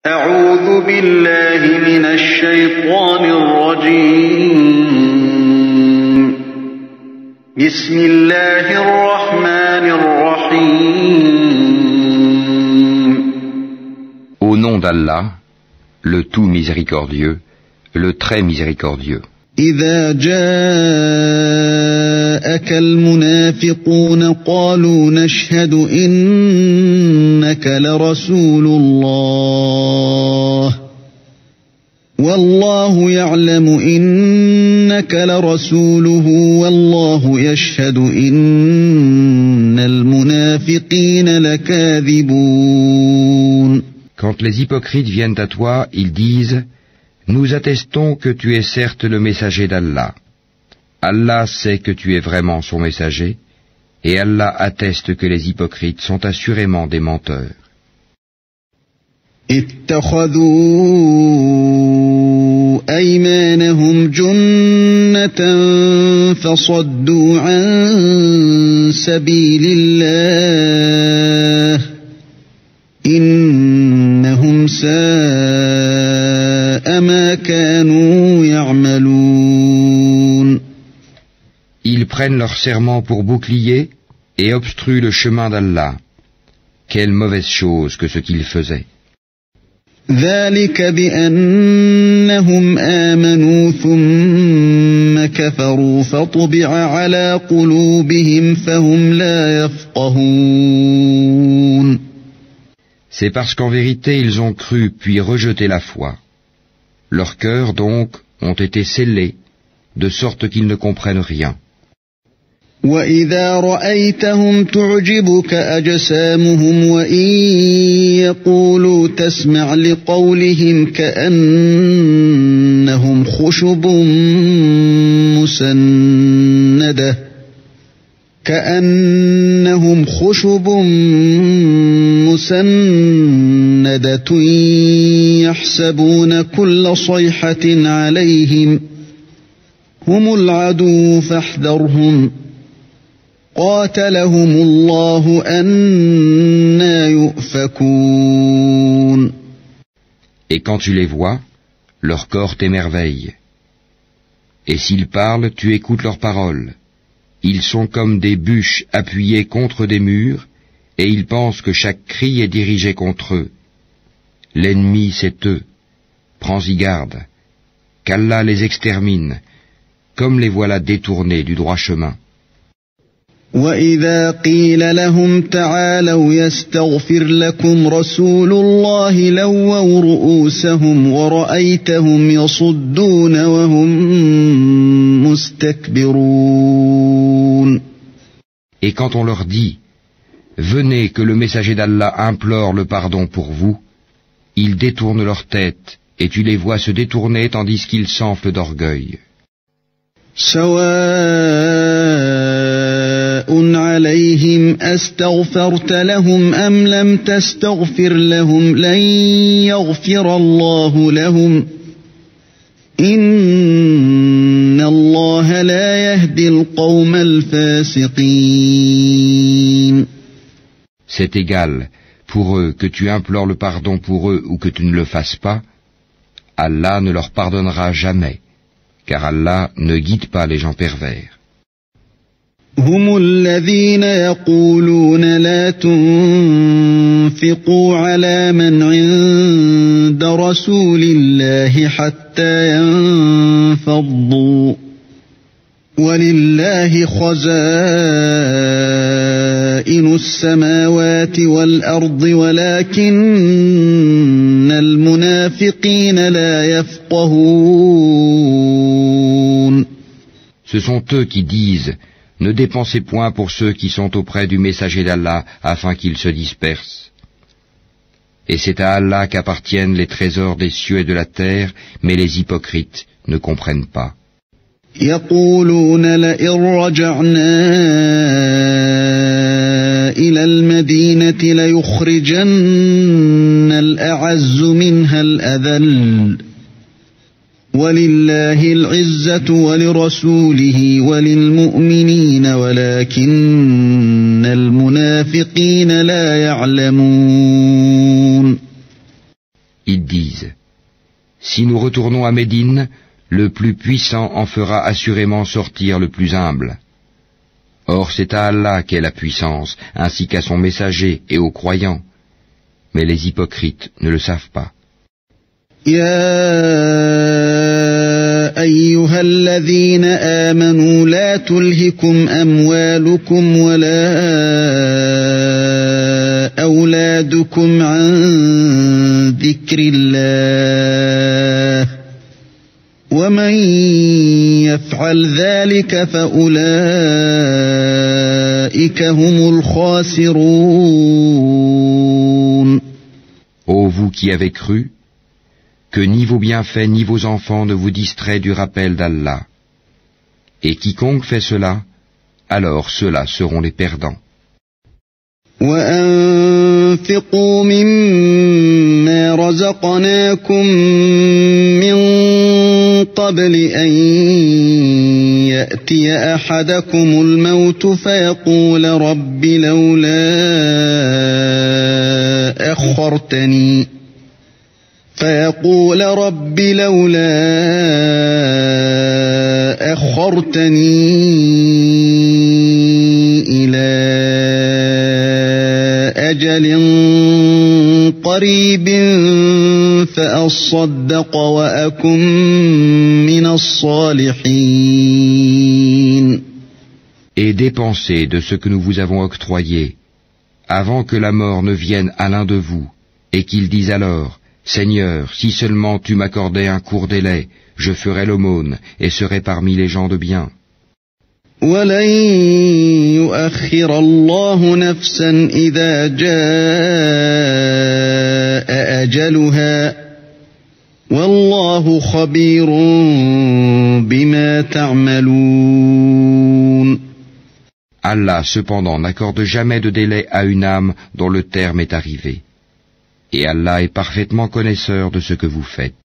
أعوذ بالله من الشيطان الرجيم بسم الله الرحمن الرحيم Au nom d'Allah, le tout miséricordieux, le très miséricordieux. إذا جاءك المنافقون قالوا نشهد إنك لرسول الله والله يعلم إنك لرسوله والله يشهد إن المنافقين لكاذبون. Quand les hypocrites viennent à toi, ils disent: Nous attestons que tu es certes le messager d'Allah. Allah sait que tu es vraiment son messager, et Allah atteste que les hypocrites sont assurément des menteurs. اتخذوا أيمانهم جنة فصدوا عن سبيل الله إنهم ساء ما كانوا يعملون. Ils prennent leur serment pour bouclier et obstruent le chemin d'Allah. Quelle mauvaise chose que ce qu'ils faisaient. ذلك بأنهم آمنوا ثم كفروا فطبع على قلوبهم فهم لا يفقهون. C'est parce qu'en vérité ils ont cru puis rejeté la foi. Leurs cœurs donc ont été scellés, de sorte qu'ils ne comprennent rien. وَإِذَا رَأَيْتَهُمْ تُعْجِبُكَ أَجْسَامُهُمْ وَإِنْ يَقُولُوا تَسْمَعْ لِقَوْلِهِمْ كَأَنَّهُمْ خُشُبٌ مُّسَنَّدَةٌ يَحْسَبُونَ كُلَّ صَيْحَةٍ عَلَيْهِمْ هُمُ الْعَدُوُّ فَاحْذَرْهُمْ قاتلهم الله أنى يؤفكون. Et quand tu les vois, leur corps t'émerveille. Et s'ils parlent, tu écoutes leurs paroles. Ils sont comme des bûches appuyées contre des murs, et ils pensent que chaque cri est dirigé contre eux. L'ennemi, c'est eux. Prends-y garde. Qu'Allah les extermine, comme les voilà détournés du droit chemin. وَإِذَا قِيلَ لَهُمْ تَعَالَوْا يَسْتَغْفِرْ لَكُمْ رَسُولُ اللَّهِ لَوَّوْا رُؤُوسَهُمْ وَرَأَيْتَهُمْ يَصُدُّونَ وَهُمْ مُسْتَكْبِرُونَ. Et quand on leur dit: Venez que le messager d'Allah implore le pardon pour vous, ils détournent leur tête, et tu les vois se détourner tandis qu'ils s'enflent d'orgueil. عليهم أستغفرت لهم أم لم تستغفر لهم لن يغفر الله لهم إن الله لا يهدي القوم الفاسقين. C'est égal pour eux que tu implores le pardon pour eux ou que tu ne le fasses pas, Allah ne leur pardonnera jamais, car Allah ne guide pas les gens pervers. هم الذين يقولون لا تنفقوا على من عند رسول الله حتى ينفضوا ولله خزائن السماوات والأرض ولكن المنافقين لا يفقهون. Ce sont eux qui disent: Ne dépensez point pour ceux qui sont auprès du messager d'Allah afin qu'ils se dispersent. Et c'est à Allah qu'appartiennent les trésors des cieux et de la terre, mais les hypocrites ne comprennent pas. يقولون لئن رجعنا إلى المدينة ليخرجن الأعز منها الأذل ولله العزة ولرسوله وللمؤمنين ولكن المنافقين لا يعلمون. Ils disent, si nous retournons à Médine, le plus puissant en fera assurément sortir le plus humble. Or c'est à Allah qu'est la puissance, ainsi qu'à son messager et aux croyants. Mais les hypocrites ne le savent pas. يا أيها الذين آمنوا لا تلهكم أموالكم ولا أولادكم عن ذكر الله ومن يفعل ذلك فأولئك هم الخاسرون. Ô vous qui avez cru, que ni vos bienfaits ni vos enfants ne vous distraient du rappel d'Allah. Et quiconque fait cela, alors ceux-là seront les perdants. وأنفقوا مما رزقناكم من قبل أن يأتي أحدكم الموت فيقول رب لولا أخرتني إلى أجل قريب فأصدق وأكن من الصالحين. Et dépensez de ce que nous vous avons octroyé, avant que la mort ne vienne à l'un de vous, et qu'il dise alors, Seigneur, si seulement tu m'accordais un court délai, je ferais l'aumône et serais parmi les gens de bien. وَلَن يُؤَخِّرَ اللَّهُ نَفْسًا إِذَا جَاءَ أَجَلُهَا وَاللَّهُ خَبِيرٌ بِمَا تَعْمَلُونَ. Allah, cependant, n'accorde jamais de délai à une âme dont le terme est arrivé. Et Allah est parfaitement connaisseur de ce que vous faites.